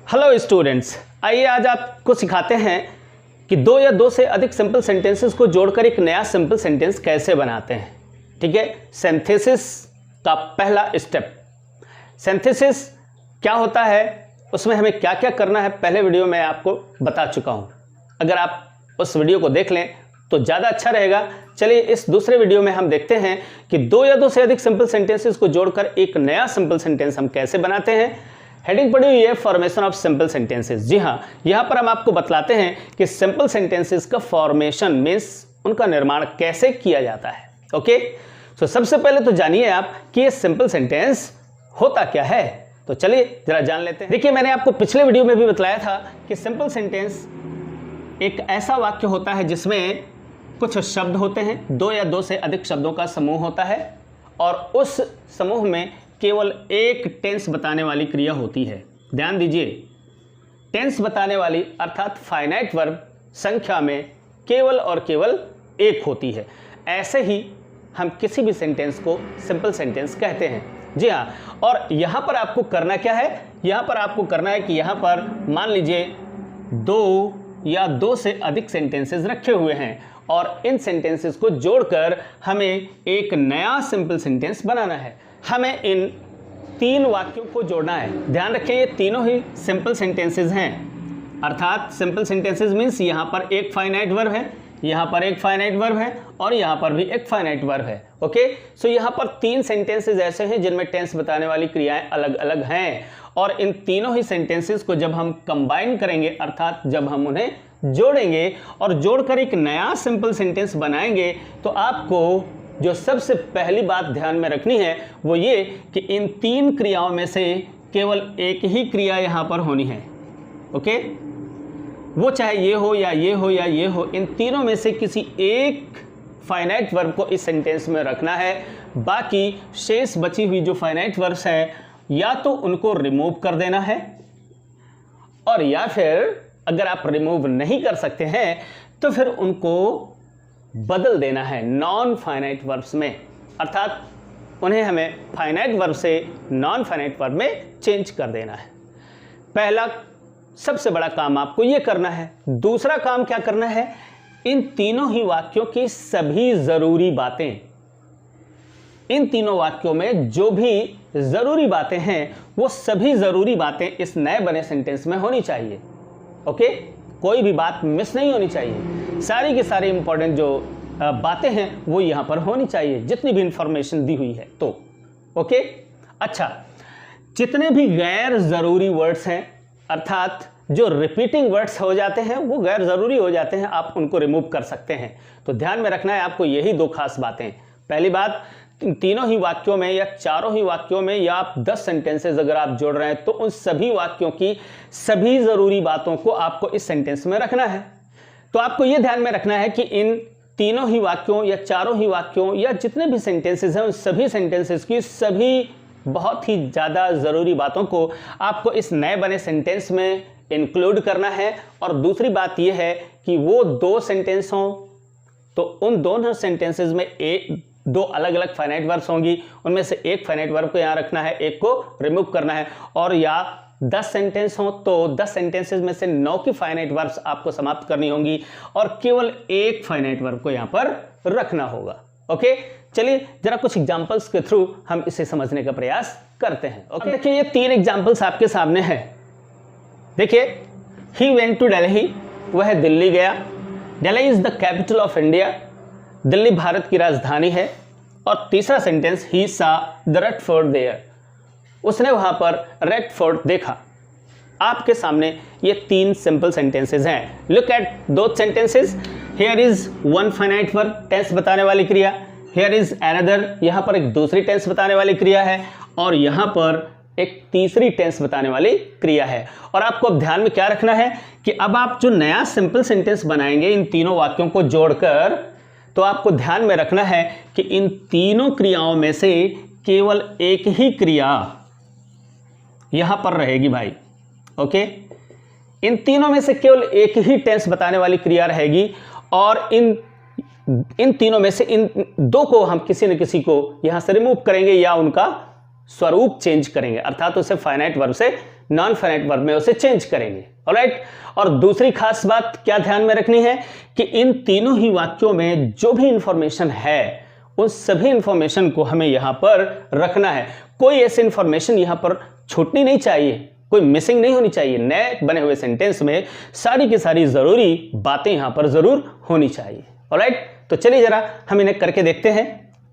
Hello students, आइए आज आपको सिखाते हैं कि दो या दो से अधिक सिंपल सेंटेंसेस को जोड़कर एक नया सिंपल सेंटेंस कैसे बनाते हैं। ठीक है, सिंथेसिस का पहला स्टेप। सिंथेसिस क्या होता है, उसमें हमें क्या क्या करना है, पहले वीडियो में आपको बता चुका हूं। अगर आप उस वीडियो को देख लें तो ज़्यादा अच्छा रहेगा। चलिए इस दूसरे वीडियो में हम देखते हैं कि दो या दो से अधिक सिंपल सेंटेंसेस को जोड़कर एक नया सिंपल सेंटेंस हम कैसे बनाते हैं। हेडिंग पड़ी हुई है फॉर्मेशन ऑफ सिंपल सेंटेंसेस। जी हाँ, यहाँ पर हम आपको बतलाते हैं कि सिंपल सेंटेंसेस का फॉर्मेशन मीन्स उनका निर्माण कैसे किया जाता है। ओके, तो सबसे पहले तो जानिए आप कि ये सिंपल सेंटेंस होता क्या है। तो चलिए जरा जान लेते हैं। देखिए, मैंने आपको पिछले वीडियो में भी बताया था कि सिंपल सेंटेंस एक ऐसा वाक्य होता है जिसमें कुछ शब्द होते हैं, दो या दो से अधिक शब्दों का समूह होता है और उस समूह में केवल एक टेंस बताने वाली क्रिया होती है। ध्यान दीजिए, टेंस बताने वाली अर्थात फाइनाइट वर्ब संख्या में केवल और केवल एक होती है। ऐसे ही हम किसी भी सेंटेंस को सिंपल सेंटेंस कहते हैं। जी हाँ, और यहाँ पर आपको करना क्या है, यहाँ पर आपको करना है कि यहाँ पर मान लीजिए दो या दो से अधिक सेंटेंसेस रखे हुए हैं और इन सेंटेंसेस को जोड़कर हमें एक नया सिंपल सेंटेंस बनाना है। हमें इन तीन वाक्यों को जोड़ना है। ध्यान रखें, ये तीनों ही सिंपल सेंटेंसेस हैं, अर्थात सिंपल सेंटेंसेस मीन्स यहाँ पर एक फाइनाइट वर्ब है, यहाँ पर एक फाइनाइट वर्ब है और यहाँ पर भी एक फाइनाइट वर्ब है। ओके, सो यहाँ पर तीन सेंटेंसेस ऐसे हैं जिनमें टेंस बताने वाली क्रियाएं अलग अलग हैं और इन तीनों ही सेंटेंसेस को जब हम कंबाइन करेंगे अर्थात जब हम उन्हें जोड़ेंगे और जोड़कर एक नया सिंपल सेंटेंस बनाएंगे तो आपको जो सबसे पहली बात ध्यान में रखनी है वो ये कि इन तीन क्रियाओं में से केवल एक ही क्रिया यहाँ पर होनी है। ओके, वो चाहे ये हो या ये हो या ये हो, इन तीनों में से किसी एक फाइनाइट वर्ब को इस सेंटेंस में रखना है। बाकी शेष बची हुई जो फाइनाइट वर्ब्स हैं या तो उनको रिमूव कर देना है और या फिर अगर आप रिमूव नहीं कर सकते हैं तो फिर उनको बदल देना है नॉन फाइनाइट वर्ब्स में, अर्थात उन्हें हमें फाइनाइट वर्ब से नॉन फाइनाइट वर्ब में चेंज कर देना है। पहला सबसे बड़ा काम आपको यह करना है। दूसरा काम क्या करना है, इन तीनों ही वाक्यों की सभी जरूरी बातें, इन तीनों वाक्यों में जो भी जरूरी बातें हैं वो सभी जरूरी बातें इस नए बने सेंटेंस में होनी चाहिए। ओके, कोई भी बात मिस नहीं होनी चाहिए, सारी की सारी इंपॉर्टेंट जो बातें हैं वो यहाँ पर होनी चाहिए, जितनी भी इंफॉर्मेशन दी हुई है। तो ओके, अच्छा, जितने भी गैर जरूरी वर्ड्स हैं अर्थात जो रिपीटिंग वर्ड्स हो जाते हैं वो गैर जरूरी हो जाते हैं, आप उनको रिमूव कर सकते हैं। तो ध्यान में रखना है आपको यही दो खास बातें। पहली बात, तीनों ही वाक्यों में या चारों ही वाक्यों में या आप 10 सेंटेंसेस अगर आप जोड़ रहे हैं तो उन सभी वाक्यों की सभी जरूरी बातों को आपको इस सेंटेंस में रखना है। तो आपको यह ध्यान में रखना है कि इन तीनों ही वाक्यों या चारों ही वाक्यों या जितने भी सेंटेंसेस हैं उन सभी सेंटेंसेस की सभी बहुत ही ज़्यादा ज़रूरी बातों को आपको इस नए बने सेंटेंस में इंक्लूड करना है। और दूसरी बात यह है कि वो दो सेंटेंस हों तो उन दोनों सेंटेंसेस में दो अलग अलग फाइनाइट वर्ब्स होंगी, उनमें से एक फाइनाइट वर्ब को यहाँ रखना है, एक को रिमूव करना है। और या 10 सेंटेंस हो तो 10 सेंटेंसेस में से 9 की फाइनाइट वर्ब्स आपको समाप्त करनी होंगी और केवल एक फाइनाइट वर्ब को यहाँ पर रखना होगा। ओके, चलिए जरा कुछ एग्जांपल्स के थ्रू हम इसे समझने का प्रयास करते हैं। ओके, देखिए ये तीन एग्जांपल्स आपके सामने हैं। देखिए, ही वेंट टू दिल्ली, वह दिल्ली गया। Delhi is the capital of India, Delhi Bharat की राजधानी है। और तीसरा सेंटेंस, ही सा द रेड फोर्ट देयर, उसने वहां पर रेड फोर्ट देखा। आपके सामने ये तीन सिंपल सेंटेंसेस हैं। लुक एट दो sentences, here is one finite verb tense बताने वाली क्रिया, हियर इज अनदर, यहां पर एक दूसरी टेंस बताने वाली क्रिया है और यहां पर एक तीसरी टेंस बताने वाली क्रिया है। और आपको अब ध्यान में क्या रखना है कि अब आप जो नया सिंपल सेंटेंस बनाएंगे इन तीनों वाक्यों को जोड़कर, तो आपको ध्यान में रखना है कि इन तीनों क्रियाओं में से केवल एक ही क्रिया यहां पर रहेगी भाई। ओके, इन तीनों में से केवल एक ही टेंस बताने वाली क्रिया रहेगी और इन तीनों में से इन दो को हम किसी न किसी को यहां से रिमूव करेंगे या उनका स्वरूप चेंज करेंगे, अर्थात उसे फाइनाइट वर्ब से नॉन फाइनाइट वर्ब में उसे चेंज करेंगे। ऑलराइट, और दूसरी खास बात क्या ध्यान में रखनी है कि इन तीनों ही वाक्यों में जो भी इंफॉर्मेशन है उन सभी इंफॉर्मेशन को हमें यहां पर रखना है। कोई ऐसी इंफॉर्मेशन यहां पर छूटनी नहीं चाहिए, कोई मिसिंग नहीं होनी चाहिए। नए बने हुए सेंटेंस में सारी की सारी जरूरी बातें यहां पर जरूर होनी चाहिए। ऑलराइट, तो चलिए जरा हम इन्हें करके देखते हैं।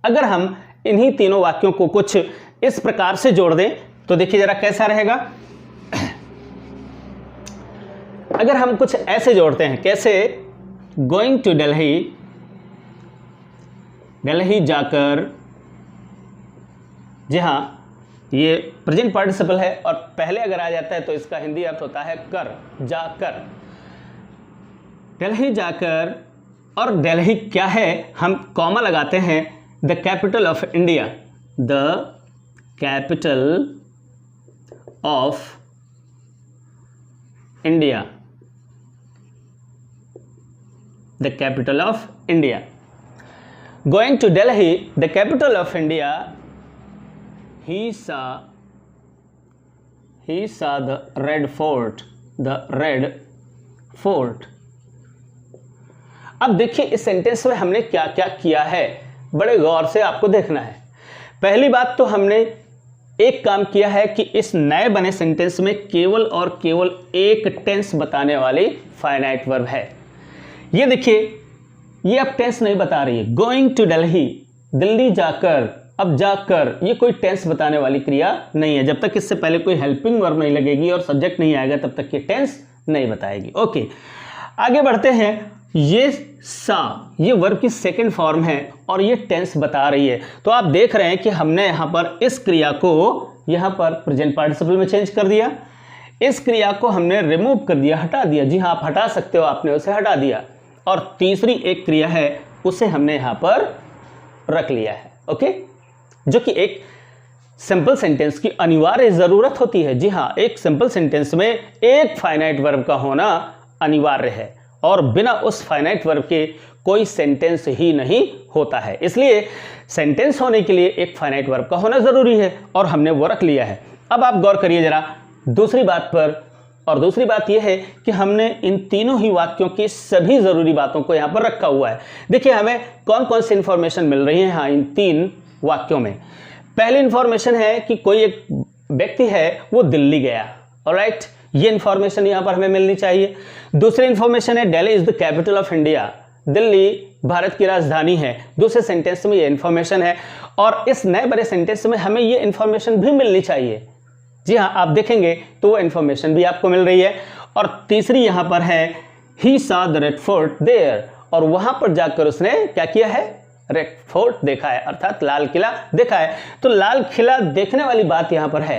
अगर हम इन्हीं तीनों वाक्यों को कुछ इस प्रकार से जोड़ दें तो देखिए जरा कैसा रहेगा। अगर हम कुछ ऐसे जोड़ते हैं, कैसे, गोइंग टू दिल्ली, दिल्ली जाकर, जी हां ये प्रेजेंट पार्टिसिपल है और पहले अगर आ जाता है तो इसका हिंदी अर्थ होता है कर, जाकर, दिल्ली जाकर। और दिल्ली क्या है, हम कॉमा लगाते हैं, the capital of India, the capital of India, the capital of India. Going to Delhi, the capital of India, he saw the red fort, the red fort। अब देखिए इस सेंटेंस में हमने क्या क्या किया है, बड़े गौर से आपको देखना है। पहली बात तो हमने एक काम किया है कि इस नए बने सेंटेंस में केवल और केवल एक टेंस बताने वाली फाइनाइट वर्ब है। ये देखिए, ये अब टेंस नहीं बता रही है। गोइंग टू दिल्ली, दिल्ली जाकर, अब जाकर, ये कोई टेंस बताने वाली क्रिया नहीं है। जब तक इससे पहले कोई हेल्पिंग वर्ब नहीं लगेगी और सब्जेक्ट नहीं आएगा तब तक ये टेंस नहीं बताएगी। ओके, आगे बढ़ते हैं। ये सा, ये वर्ब की सेकंड फॉर्म है और ये टेंस बता रही है। तो आप देख रहे हैं कि हमने यहां पर इस क्रिया को यहां पर प्रेजेंट पार्टिसिपल में चेंज कर दिया, इस क्रिया को हमने रिमूव कर दिया, हटा दिया। जी हाँ, आप हटा सकते हो, आपने उसे हटा दिया। और तीसरी एक क्रिया है उसे हमने यहां पर रख लिया है। ओके, जो कि एक सिंपल सेंटेंस की अनिवार्य जरूरत होती है। जी हाँ, एक सिंपल सेंटेंस में एक फाइनाइट वर्ब का होना अनिवार्य है और बिना उस फाइनाइट वर्ब के कोई सेंटेंस ही नहीं होता है। इसलिए सेंटेंस होने के लिए एक फाइनाइट वर्ब का होना जरूरी है और हमने वो रख लिया है। अब आप गौर करिए जरा दूसरी बात पर, और दूसरी बात यह है कि हमने इन तीनों ही वाक्यों की सभी जरूरी बातों को यहां पर रखा हुआ है। देखिए हमें कौन कौन सी इंफॉर्मेशन मिल रही है हाँ इन तीन वाक्यों में। पहली इंफॉर्मेशन है कि कोई एक व्यक्ति है वो दिल्ली गया। ऑलराइट, ये इंफॉर्मेशन यहां पर हमें मिलनी चाहिए। दूसरी इंफॉर्मेशन है Delhi is the capital of India, Delhi Bharat की राजधानी है। दूसरे सेंटेंस में ये इंफॉर्मेशन है और इस नए बड़े सेंटेंस में हमें ये इंफॉर्मेशन भी मिलनी चाहिए। जी हाँ, आप देखेंगे तो वो इंफॉर्मेशन भी आपको मिल रही है। और तीसरी यहां पर है ही saw the red fort there, और वहां पर जाकर उसने क्या किया है, रेड फोर्ट देखा है, अर्थात लाल किला देखा है। तो लाल किला देखने वाली बात यहां पर है।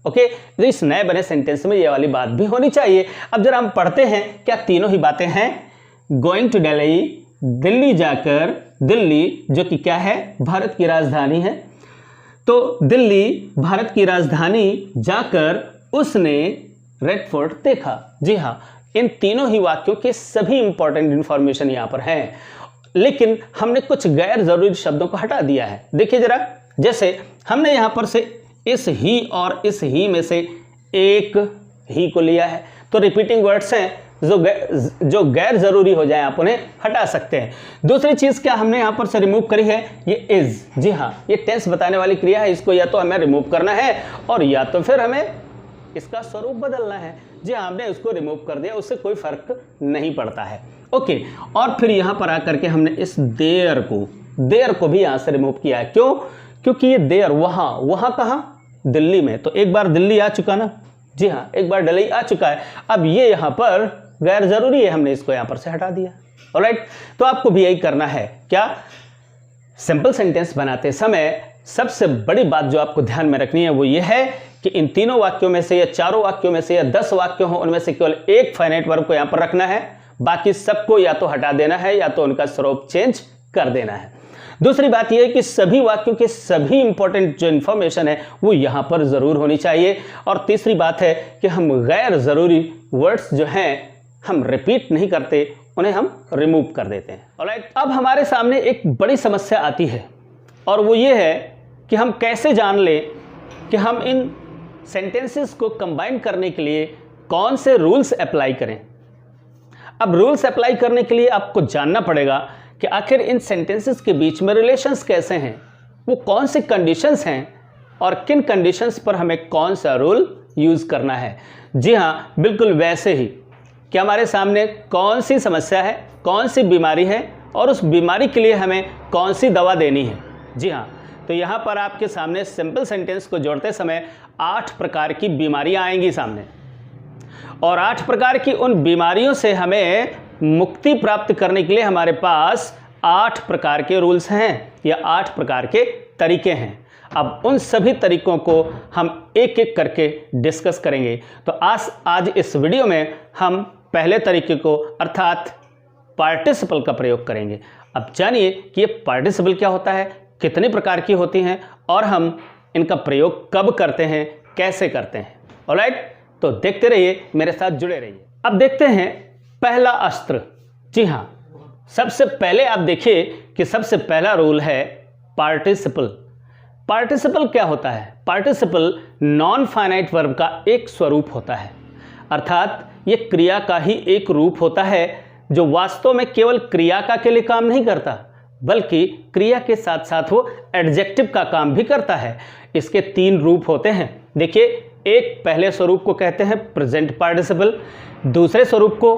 ओके, तो इस नए बने सेंटेंस में ये वाली बात भी होनी चाहिए। अब जरा हम पढ़ते हैं क्या तीनों ही बातें हैं। गोइंग टू दिल्ली, दिल्ली जाकर, दिल्ली जो कि क्या है, भारत की राजधानी है। तो दिल्ली भारत की राजधानी जाकर उसने रेड फोर्ट देखा। जी हाँ, इन तीनों ही वाक्यों के सभी इंपॉर्टेंट इंफॉर्मेशन यहां पर हैं, लेकिन हमने कुछ गैर जरूरी शब्दों को हटा दिया है। देखिए जरा, जैसे हमने यहां पर से इस ही और इस ही में से एक ही को लिया है। तो रिपीटिंग वर्ड्स हैं जो गैर जरूरी हो जाए आप उन्हें हटा सकते हैं। दूसरी चीज क्या हमने यहां पर से रिमूव करी है, ये इज। जी हाँ, ये टेंस बताने वाली क्रिया है, इसको या तो हमें रिमूव करना है और या तो फिर हमें इसका स्वरूप बदलना है। जी हाँ, हमने उसको रिमूव कर दिया, उससे कोई फर्क नहीं पड़ता है। ओके, और फिर यहां पर आकर के हमने इस देयर को भी यहां से रिमूव किया है। क्यों? क्योंकि ये देयर वहां कहां, दिल्ली में। तो एक बार दिल्ली आ चुका ना, जी हाँ, एक बार दिल्ली आ चुका है। अब ये यहां पर गैर जरूरी है, हमने इसको यहां पर से हटा दिया। ऑलराइट, तो आपको भी यही करना है। क्या? सिंपल सेंटेंस बनाते समय सबसे बड़ी बात जो आपको ध्यान में रखनी है वो ये है कि इन तीनों वाक्यों में से या चारों वाक्यों में से या 10 वाक्य हो, उनमें से केवल एक फाइनाइट वर्ब को यहां पर रखना है, बाकी सबको या तो हटा देना है या तो उनका स्वरूप चेंज कर देना है। दूसरी बात यह है कि सभी वाक्यों के सभी इंपॉर्टेंट जो इंफॉर्मेशन है वो यहां पर जरूर होनी चाहिए। और तीसरी बात है कि हम गैर जरूरी वर्ड्स जो हैं हम रिपीट नहीं करते, उन्हें हम रिमूव कर देते हैं। ऑलराइट, अब हमारे सामने एक बड़ी समस्या आती है और वो ये है कि हम कैसे जान लें कि हम इन सेंटेंसेस को कंबाइन करने के लिए कौन से रूल्स अप्लाई करें। अब रूल्स अप्लाई करने के लिए आपको जानना पड़ेगा कि आखिर इन सेंटेंसेस के बीच में रिलेशंस कैसे हैं, वो कौन से कंडीशंस हैं और किन कंडीशंस पर हमें कौन सा रूल यूज़ करना है। जी हाँ, बिल्कुल वैसे ही कि हमारे सामने कौन सी समस्या है, कौन सी बीमारी है और उस बीमारी के लिए हमें कौन सी दवा देनी है। जी हाँ, तो यहाँ पर आपके सामने सिंपल सेंटेंस को जोड़ते समय 8 प्रकार की बीमारियाँ आएंगी सामने, और 8 प्रकार की उन बीमारियों से हमें मुक्ति प्राप्त करने के लिए हमारे पास 8 प्रकार के रूल्स हैं या 8 प्रकार के तरीके हैं। अब उन सभी तरीकों को हम एक एक करके डिस्कस करेंगे। तो आज इस वीडियो में हम पहले तरीके को अर्थात पार्टिसिपल का प्रयोग करेंगे। अब जानिए कि ये पार्टिसिपल क्या होता है, कितने प्रकार की होती हैं और हम इनका प्रयोग कब करते हैं, कैसे करते हैं। ऑलराइट, तो देखते रहिए, मेरे साथ जुड़े रहिए। अब देखते हैं पहला अस्त्र। जी हाँ, सबसे पहले आप देखिए कि सबसे पहला रूल है पार्टिसिपल। पार्टिसिपल क्या होता है? पार्टिसिपल नॉन फाइनाइट वर्ब का एक स्वरूप होता है, अर्थात ये क्रिया का ही एक रूप होता है जो वास्तव में केवल क्रिया का के लिए काम नहीं करता, बल्कि क्रिया के साथ साथ वो एडजेक्टिव का काम भी करता है। इसके 3 रूप होते हैं। देखिए, एक पहले स्वरूप को कहते हैं प्रेजेंट पार्टिसिपल, दूसरे स्वरूप को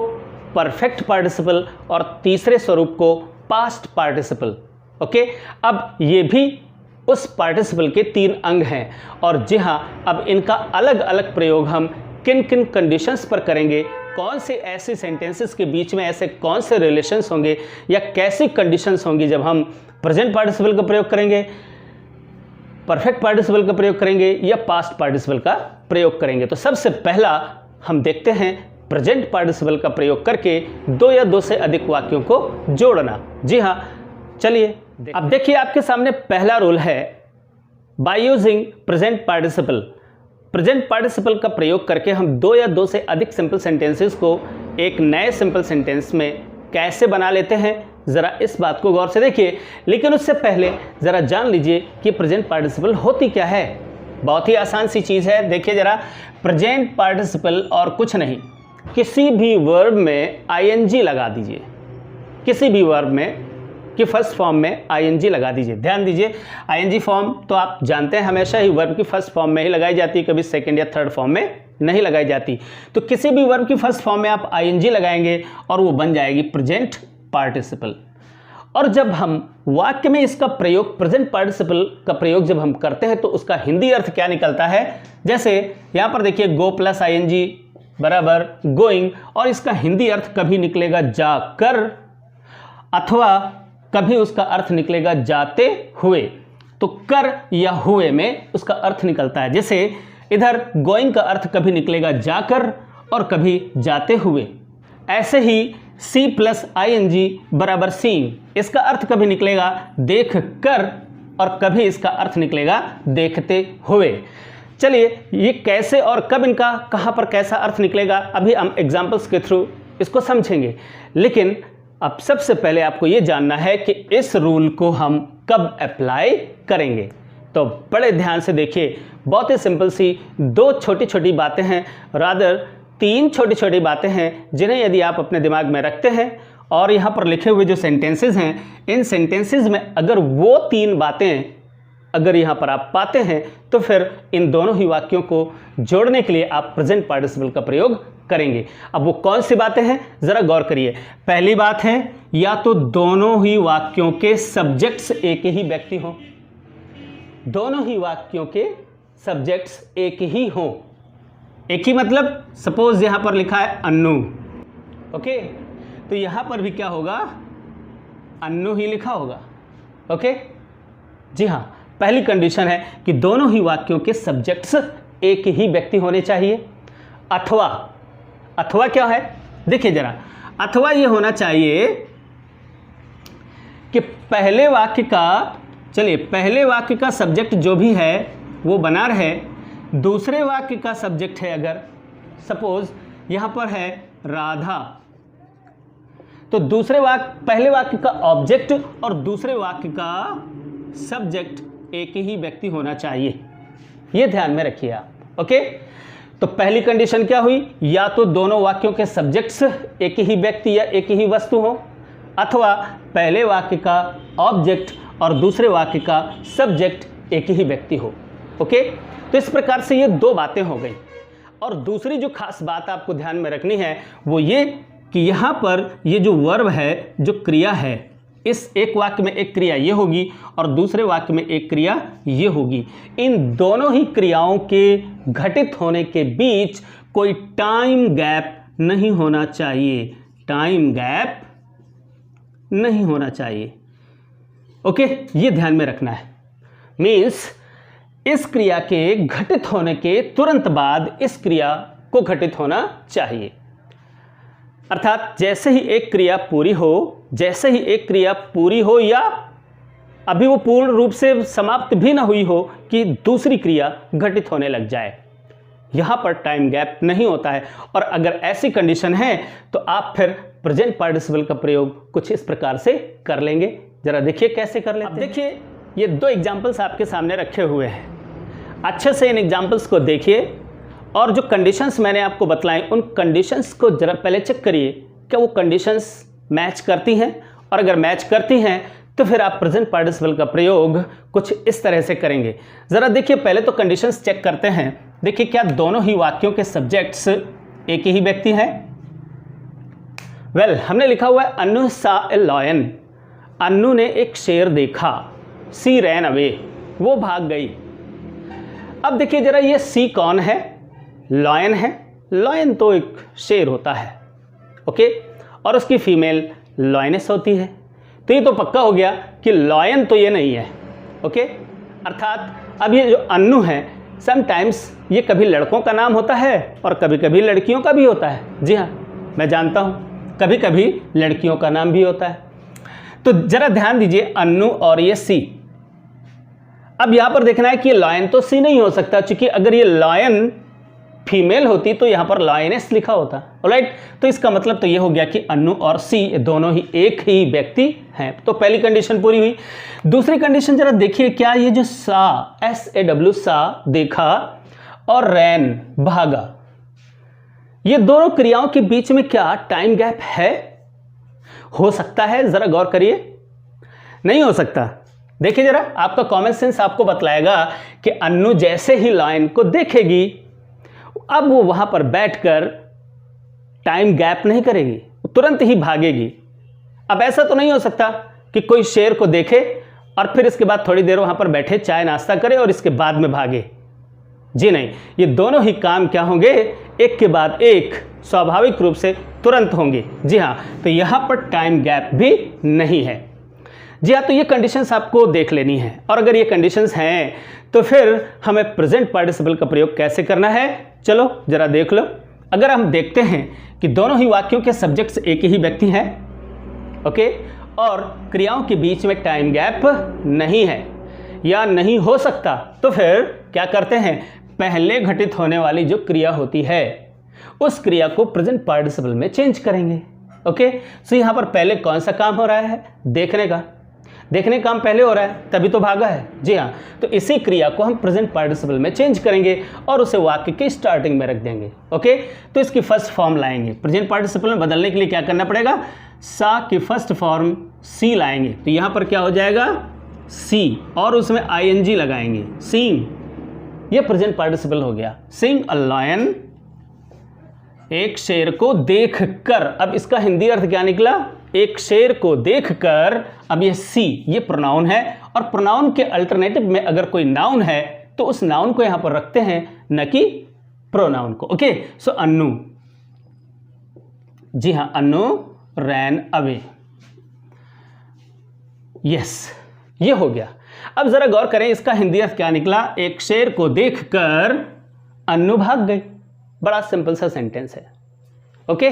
परफेक्ट पार्टिसिपल और तीसरे स्वरूप को पास्ट पार्टिसिपल। ओके, अब ये भी उस पार्टिसिपल के 3 अंग हैं, और जी हाँ, अब इनका अलग अलग प्रयोग हम किन किन कंडीशंस पर करेंगे, कौन से ऐसे सेंटेंसेस के बीच में ऐसे कौन से रिलेशंस होंगे या कैसी कंडीशंस होंगी जब हम प्रेजेंट पार्टिसिपल का प्रयोग करेंगे, परफेक्ट पार्टिसिपल का प्रयोग करेंगे या पास्ट पार्टिसिपल का प्रयोग करेंगे। तो सबसे पहला हम देखते हैं प्रेजेंट पार्टिसिपल का प्रयोग करके 2 या 2 से अधिक वाक्यों को जोड़ना। जी हाँ, चलिए अब देखिए, आपके सामने पहला रूल है by using present participle. Present participle का प्रयोग करके हम 2 या 2 से अधिक सिंपल सेंटेंसेस को एक नए सिंपल सेंटेंस में कैसे बना लेते हैं, ज़रा इस बात को गौर से देखिए। लेकिन उससे पहले ज़रा जान लीजिए कि प्रेजेंट पार्टिसिपल होती क्या है। बहुत ही आसान सी चीज़ है। देखिए ज़रा, प्रेजेंट पार्टिसिपल और कुछ नहीं, किसी भी वर्ब में आईएनजी लगा दीजिए, किसी भी वर्ब में कि फर्स्ट फॉर्म में आईएनजी लगा दीजिए। ध्यान दीजिए, आईएनजी फॉर्म तो आप जानते हैं हमेशा ही वर्ब की फर्स्ट फॉर्म में ही लगाई जाती है, कभी सेकंड या थर्ड फॉर्म में नहीं लगाई जाती। तो किसी भी वर्ब की फर्स्ट फॉर्म में आप आईएनजी लगाएंगे और वो बन जाएगी प्रेजेंट पार्टिसिपल। और जब हम वाक्य में इसका प्रयोग, प्रेजेंट पार्टिसिपल का प्रयोग जब हम करते हैं तो उसका हिंदी अर्थ क्या निकलता है। जैसे यहाँ पर देखिए, गो प्लस आईएनजी बराबर गोइंग, और इसका हिंदी अर्थ कभी निकलेगा जाकर, अथवा कभी उसका अर्थ निकलेगा जाते हुए। तो कर या हुए में उसका अर्थ निकलता है। जैसे इधर गोइंग का अर्थ कभी निकलेगा जाकर और कभी जाते हुए। ऐसे ही सी प्लस आईएनजी बराबर सीइंग, इसका अर्थ कभी निकलेगा देख कर और कभी इसका अर्थ निकलेगा देखते हुए। चलिए, ये कैसे और कब इनका कहाँ पर कैसा अर्थ निकलेगा अभी हम एग्जाम्पल्स के थ्रू इसको समझेंगे। लेकिन अब सबसे पहले आपको ये जानना है कि इस रूल को हम कब अप्लाई करेंगे। तो बड़े ध्यान से देखिए, बहुत ही सिंपल सी 2 छोटी छोटी बातें हैं, रादर 3 छोटी छोटी बातें हैं, जिन्हें यदि आप अपने दिमाग में रखते हैं और यहाँ पर लिखे हुए जो सेंटेंसेस हैं, इन सेंटेंसेस में अगर वो 3 बातें अगर यहाँ पर आप पाते हैं तो फिर इन दोनों ही वाक्यों को जोड़ने के लिए आप प्रेजेंट पार्टिसिपल का प्रयोग करेंगे। अब वो कौन सी बातें हैं, ज़रा गौर करिए। पहली बात है, या तो दोनों ही वाक्यों के सब्जेक्ट्स एक ही व्यक्ति हों, दोनों ही वाक्यों के सब्जेक्ट्स एक ही हों। एक ही मतलब, सपोज यहाँ पर लिखा है अन्नू, ओके, तो यहाँ पर भी क्या होगा, अन्नू ही लिखा होगा। ओके, जी हाँ, पहली कंडीशन है कि दोनों ही वाक्यों के सब्जेक्ट्स एक ही व्यक्ति होने चाहिए। अथवा क्या है, देखिए जरा, अथवा ये होना चाहिए कि पहले वाक्य का सब्जेक्ट जो भी है वो बना रहे, दूसरे वाक्य का सब्जेक्ट है, अगर सपोज यहां पर है राधा, तो पहले वाक्य का ऑब्जेक्ट और दूसरे वाक्य का सब्जेक्ट एक ही व्यक्ति होना चाहिए। ये ध्यान में रखिए आप। ओके, तो पहली कंडीशन क्या हुई, या तो दोनों वाक्यों के सब्जेक्ट्स एक ही व्यक्ति या एक ही वस्तु हो, अथवा पहले वाक्य का ऑब्जेक्ट और दूसरे वाक्य का सब्जेक्ट एक ही व्यक्ति हो। ओके, तो इस प्रकार से ये दो बातें हो गई। और दूसरी जो खास बात आपको ध्यान में रखनी है वो ये कि यहाँ पर ये जो वर्ब है, जो क्रिया है, इस एक वाक्य में एक क्रिया ये होगी और दूसरे वाक्य में एक क्रिया ये होगी। इन दोनों ही क्रियाओं के घटित होने के बीच कोई टाइम गैप नहीं होना चाहिए, टाइम गैप नहीं होना चाहिए। ओके, ये ध्यान में रखना है। मीन्स इस क्रिया के घटित होने के तुरंत बाद इस क्रिया को घटित होना चाहिए। अर्थात जैसे ही एक क्रिया पूरी हो, जैसे ही एक क्रिया पूरी हो या अभी वो पूर्ण रूप से समाप्त भी ना हुई हो कि दूसरी क्रिया घटित होने लग जाए, यहाँ पर टाइम गैप नहीं होता है। और अगर ऐसी कंडीशन है तो आप फिर प्रेजेंट पार्टिसिपल का प्रयोग कुछ इस प्रकार से कर लेंगे। जरा देखिए कैसे कर लेते हैं। देखिए, ये दो एग्जाम्पल्स आपके सामने रखे हुए हैं, अच्छे से इन एग्जाम्पल्स को देखिए और जो कंडीशंस मैंने आपको बतलाई उन कंडीशंस को जरा पहले चेक करिए, क्या वो कंडीशंस मैच करती हैं, और अगर मैच करती हैं तो फिर आप प्रेजेंट पार्टिसिपल का प्रयोग कुछ इस तरह से करेंगे। ज़रा देखिए, पहले तो कंडीशंस चेक करते हैं। देखिए, क्या दोनों ही वाक्यों के सब्जेक्ट्स एक ही व्यक्ति हैं? वेल, हमने लिखा हुआ है अन्नू सा ए लॉयन, अन्नू ने एक शेर देखा, सी रैन अवे, वो भाग गई। अब देखिए जरा, ये सी कौन है? लॉयन है। लॉयन तो एक शेर होता है, ओके, और उसकी फीमेल लॉयनेस होती है। तो ये तो पक्का हो गया कि लॉयन तो ये नहीं है, ओके। अर्थात अब ये जो अन्नू है, समटाइम्स ये कभी लड़कों का नाम होता है और कभी कभी लड़कियों का भी होता है। जी हाँ, मैं जानता हूँ, कभी कभी लड़कियों का नाम भी होता है। तो जरा ध्यान दीजिए, अन्नू और ये सी। अब यहां पर देखना है कि ये लॉयन तो सी नहीं हो सकता, क्योंकि अगर ये लॉयन फीमेल होती तो यहां पर लॉयनेस लिखा होता। ऑलराइट, तो इसका मतलब तो ये हो गया कि अन्नू और सी दोनों ही एक ही व्यक्ति हैं। तो पहली कंडीशन पूरी हुई। दूसरी कंडीशन जरा देखिए, क्या ये जो सा, SAW, सा देखा और रैन भागा, ये दोनों क्रियाओं के बीच में क्या टाइम गैप है? हो सकता है? जरा गौर करिए, नहीं हो सकता। देखिए जरा, आपका कॉमन सेंस आपको बतलाएगा कि अन्नू जैसे ही लॉयन को देखेगी, अब वो वहां पर बैठकर टाइम गैप नहीं करेगी, तुरंत ही भागेगी। अब ऐसा तो नहीं हो सकता कि कोई शेर को देखे और फिर इसके बाद थोड़ी देर वहां पर बैठे चाय नाश्ता करे और इसके बाद में भागे। जी नहीं, ये दोनों ही काम क्या होंगे? एक के बाद एक स्वाभाविक रूप से तुरंत होंगे। जी हाँ, तो यहां पर टाइम गैप भी नहीं है। जी हाँ, तो ये कंडीशंस आपको देख लेनी है। और अगर ये कंडीशंस हैं तो फिर हमें प्रेजेंट पार्टिसिपल का प्रयोग कैसे करना है, चलो जरा देख लो। अगर हम देखते हैं कि दोनों ही वाक्यों के सब्जेक्ट्स एक ही व्यक्ति हैं, ओके, और क्रियाओं के बीच में टाइम गैप नहीं है या नहीं हो सकता, तो फिर क्या करते हैं? पहले घटित होने वाली जो क्रिया होती है उस क्रिया को प्रेजेंट पार्टिसिपल में चेंज करेंगे। ओके, सो यहां पर पहले कौन सा काम हो रहा है? देखने का। देखने काम पहले हो रहा है, तभी तो भागा है। जी हाँ, तो इसी क्रिया को हम प्रेजेंट पार्टिसिपल में चेंज करेंगे और उसे वाक्य के स्टार्टिंग में रख देंगे। ओके, तो इसकी फर्स्ट फॉर्म लाएंगे। प्रेजेंट पार्टिसिपल में बदलने के लिए क्या करना पड़ेगा? सा की फर्स्ट फॉर्म सी लाएंगे। तो यहां पर क्या हो जाएगा? सी, और उसमें ING लगाएंगे, सीइंग। ये प्रेजेंट पार्टिसिपल हो गया। सीइंग अ लायन, एक शेर को देखकर। अब इसका हिंदी अर्थ क्या निकला? एक शेर को देखकर। अब ये सी, ये प्रोनाउन है, और प्रोनाउन के अल्टरनेटिव में अगर कोई नाउन है तो उस नाउन को यहां पर रखते हैं, न कि प्रोनाउन को। ओके, सो अन्नू, जी हां, अन्नू रैन अवे। यस, ये हो गया। अब जरा गौर करें, इसका हिंदी अर्थ क्या निकला? एक शेर को देखकर अन्नू भाग गई। बड़ा सिंपल सा सेंटेंस है। ओके,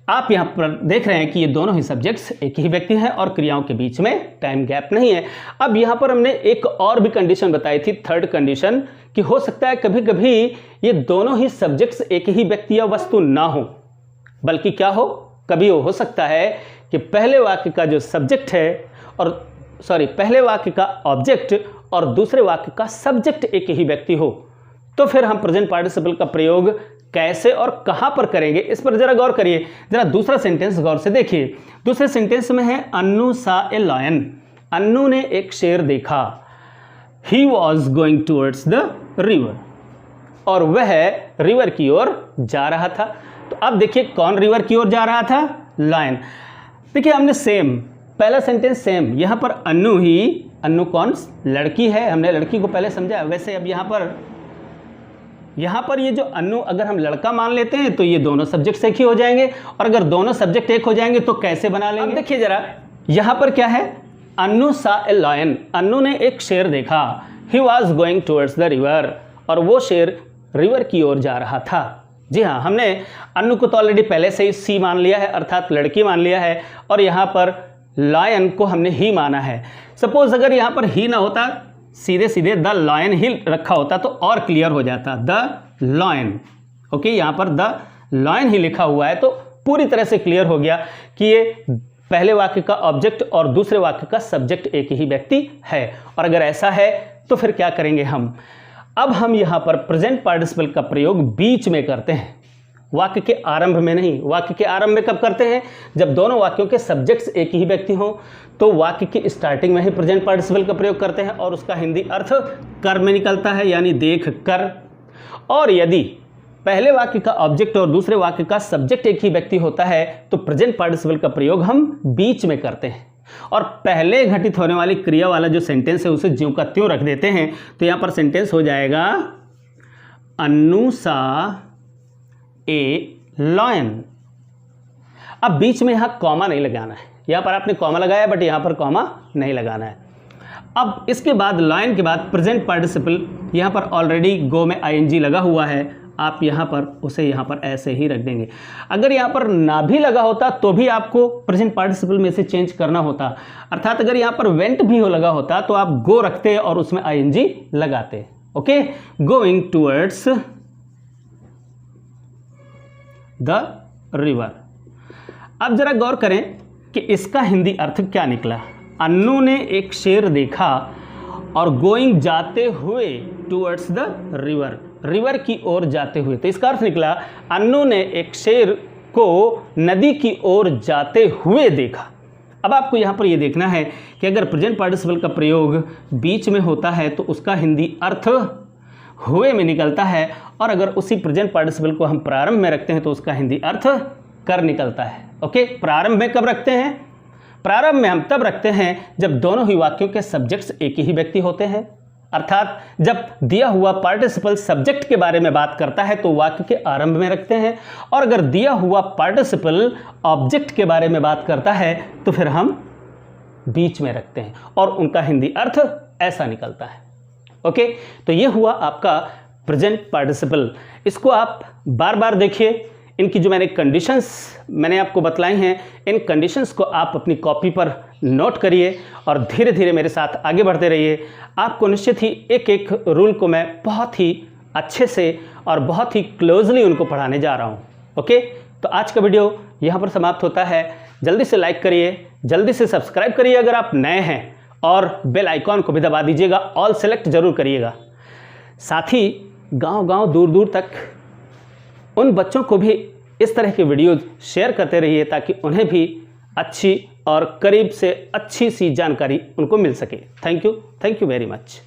आप यहां पर देख रहे हैं कि ये दोनों ही सब्जेक्ट्स एक ही व्यक्ति हैं और क्रियाओं के बीच में टाइम गैप नहीं है। अब यहां पर हमने एक और भी कंडीशन बताई थी, थर्ड कंडीशन, कि हो सकता है कभी कभी ये दोनों ही सब्जेक्ट्स एक ही व्यक्ति या वस्तु ना हो, बल्कि क्या हो? कभी हो सकता है कि पहले वाक्य का जो सब्जेक्ट है और पहले वाक्य का ऑब्जेक्ट और दूसरे वाक्य का सब्जेक्ट एक ही व्यक्ति हो। तो फिर हम प्रेजेंट पार्टिसिपल का प्रयोग कैसे और कहां पर करेंगे, इस पर जरा गौर करिए। जरा दूसरा सेंटेंस गौर से देखिए। दूसरे सेंटेंस में है अन्नू सा ए लायन। अन्नू ने एक शेर देखा। He was going towards the river, और वह रिवर की ओर जा रहा था। तो अब देखिए कौन रिवर की ओर जा रहा था, लायन। देखिए हमने सेम, पहला सेंटेंस सेम, यहां पर अन्नू ही, अन्नू कौन, लड़की है, हमने लड़की को पहले समझा। वैसे अब यहां पर ये जो अन्नू अगर हम लड़का मान लेते हैं तो ये दोनों सब्जेक्ट एक ही हो जाएंगे, और अगर दोनों सब्जेक्ट एक हो जाएंगे तो कैसे बना लेंगे। अब देखिए जरा यहां पर क्या है, अन्नू सा ए लायन, अन्नू ने एक शेर देखा। He was going towards the river, और वो शेर रिवर की ओर जा रहा था। जी हाँ, हमने अन्नू को तो ऑलरेडी पहले से ही सी मान लिया है, अर्थात लड़की मान लिया है, और यहाँ पर लायन को हमने ही माना है। सपोज अगर यहाँ पर ही ना होता, सीधे सीधे द लायन ही रखा होता तो और क्लियर हो जाता, द लायन। ओके, यहाँ पर द लायन ही लिखा हुआ है तो पूरी तरह से क्लियर हो गया कि ये पहले वाक्य का ऑब्जेक्ट और दूसरे वाक्य का सब्जेक्ट एक ही व्यक्ति है। और अगर ऐसा है तो फिर क्या करेंगे हम, अब हम यहाँ पर प्रेजेंट पार्टिसिपल का प्रयोग बीच में करते हैं, वाक्य के आरंभ में नहीं। वाक्य के आरंभ में कब करते हैं, जब दोनों वाक्यों के सब्जेक्ट्स एक ही व्यक्ति हों, तो वाक्य की स्टार्टिंग में ही प्रेजेंट पार्टिसिपल का प्रयोग करते हैं और उसका हिंदी अर्थ कर में निकलता है, यानी देख कर। और यदि पहले वाक्य का ऑब्जेक्ट और दूसरे वाक्य का सब्जेक्ट एक ही व्यक्ति होता है तो प्रेजेंट पार्टिसिपल का प्रयोग हम बीच में करते हैं, और पहले घटित होने वाली क्रिया वाला जो सेंटेंस है उसे ज्यों का त्यों रख देते हैं। तो यहां पर सेंटेंस हो जाएगा अन्नू सा ए लायन। अब बीच में यहां कॉमा नहीं लगाना है, यहां पर आपने कॉमा लगाया बट यहां पर कॉमा नहीं लगाना है। अब इसके बाद लायन के बाद प्रेजेंट पार्टिसिपल, यहां पर ऑलरेडी गो में आईएनजी लगा हुआ है, आप यहाँ पर उसे यहाँ पर ऐसे ही रख देंगे। अगर यहाँ पर ना भी लगा होता तो भी आपको प्रेजेंट पार्टिसिपल में से चेंज करना होता, अर्थात अगर यहाँ पर वेंट भी हो लगा होता तो आप गो रखते और उसमें आईएनजी लगाते। Okay, going towards the river. अब जरा गौर करें कि इसका हिंदी अर्थ क्या निकला। अन्नू ने एक शेर देखा और गोइंग जाते हुए टूवर्ड्स द रिवर, रिवर की ओर जाते हुए। तो इसका अर्थ निकला अन्नू ने एक शेर को नदी की ओर जाते हुए देखा। अब आपको यहाँ पर यह देखना है कि अगर प्रेजेंट पार्टिसिपल का प्रयोग बीच में होता है तो उसका हिंदी अर्थ हुए में निकलता है, और अगर उसी प्रेजेंट पार्टिसिपल को हम प्रारंभ में रखते हैं तो उसका हिंदी अर्थ कर निकलता है। ओके, प्रारंभ में कब रखते हैं, प्रारंभ में हम तब रखते हैं जब दोनों ही वाक्यों के सब्जेक्ट्स एक ही व्यक्ति होते हैं, अर्थात जब दिया हुआ पार्टिसिपल सब्जेक्ट के बारे में बात करता है तो वाक्य के आरंभ में रखते हैं, और अगर दिया हुआ पार्टिसिपल ऑब्जेक्ट के बारे में बात करता है तो फिर हम बीच में रखते हैं, और उनका हिंदी अर्थ ऐसा निकलता है। ओके, तो ये हुआ आपका प्रेजेंट पार्टिसिपल। इसको आप बार बार देखिए। इनकी जो कंडीशंस मैंने आपको बतलाई हैं, इन कंडीशंस को आप अपनी कॉपी पर नोट करिए और धीरे धीरे मेरे साथ आगे बढ़ते रहिए। आपको निश्चित ही एक एक रूल को मैं बहुत ही अच्छे से और बहुत ही क्लोजली उनको पढ़ाने जा रहा हूँ। ओके, तो आज का वीडियो यहाँ पर समाप्त होता है। जल्दी से लाइक करिए, जल्दी से सब्सक्राइब करिए अगर आप नए हैं, और बेल आइकॉन को भी दबा दीजिएगा, ऑल सेलेक्ट जरूर करिएगा। साथ ही गांव-गांव दूर-दूर तक उन बच्चों को भी इस तरह के वीडियोज़ शेयर करते रहिए ताकि उन्हें भी अच्छी और करीब से अच्छी सी जानकारी उनको मिल सके। Thank you very much.